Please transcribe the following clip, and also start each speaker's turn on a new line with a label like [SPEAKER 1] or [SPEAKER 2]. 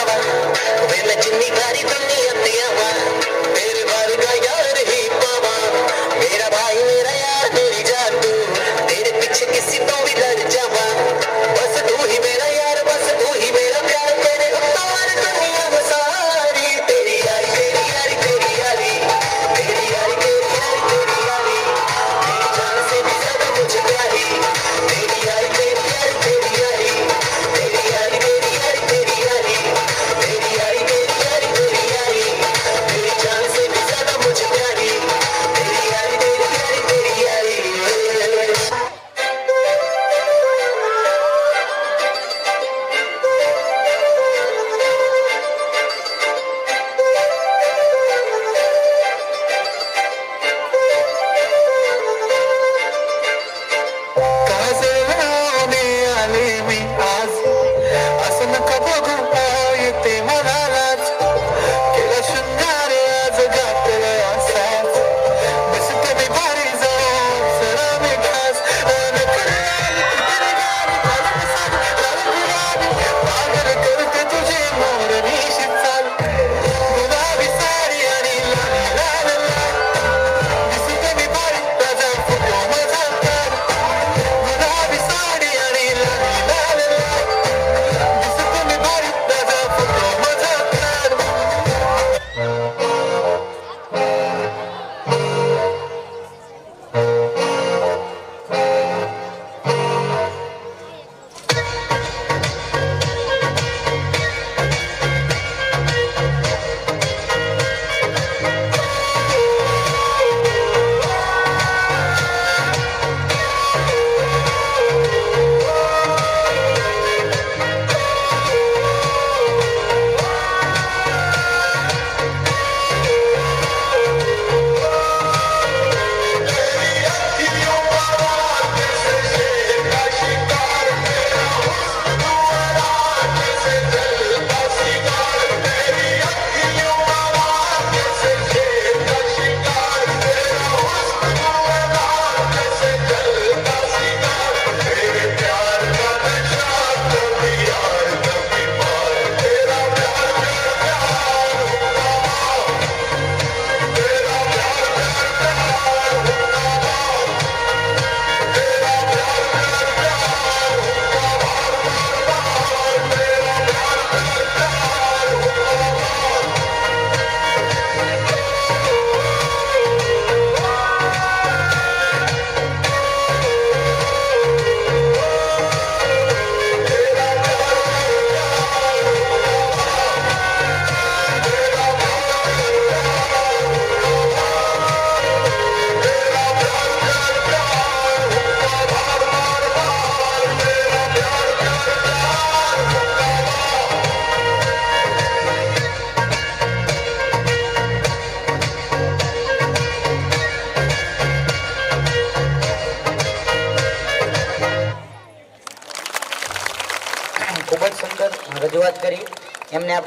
[SPEAKER 1] पावा वे मैं जिन्नी भारी दुनिया ते आवा तेरे बारे का यार ही पावा मेरा भाई मेरा यार मेरी जान तू तेरे पीछे किसी तो भी लड़ जावा बस तू ही मेरा यार बस तू ही मेरा प्यार तेरे ऊपर दुनिया सारी तेरी यारी तेरी यारी तेरी यारी तेरी यारी तेरी यारी तेरी यारी मेरी जान से भी ज्यादा मुझे प्यारी तेरी यारी तेरी यारी तेरी यारी तेरी यारी तेरी यारी तेरी यारी तेरी यारी तेरी यारी तेरी यारी मेरी जान से भी ज्यादा मुझे प्यारी तेरी यारी तेरी यारी तेरी यारी काजळाने आले मी आज असं नका बघू येते मनालाच केला शृंगार आज घातला असाच दिसते मी भारी जाऊन सरा मी खास पागल करते तुझे मोरनीशी चाल गुलाबी साडी आणि लाल लाल लाल दिसते मी भारी ताजा फोटो माझा काढ गुलाबी साडी आणि लाल लाल लाल दिसते मी भारी ताजा फोटो माझा काढ
[SPEAKER 2] ખૂબ જ સુંદર રજૂઆત કરી એમને આપણે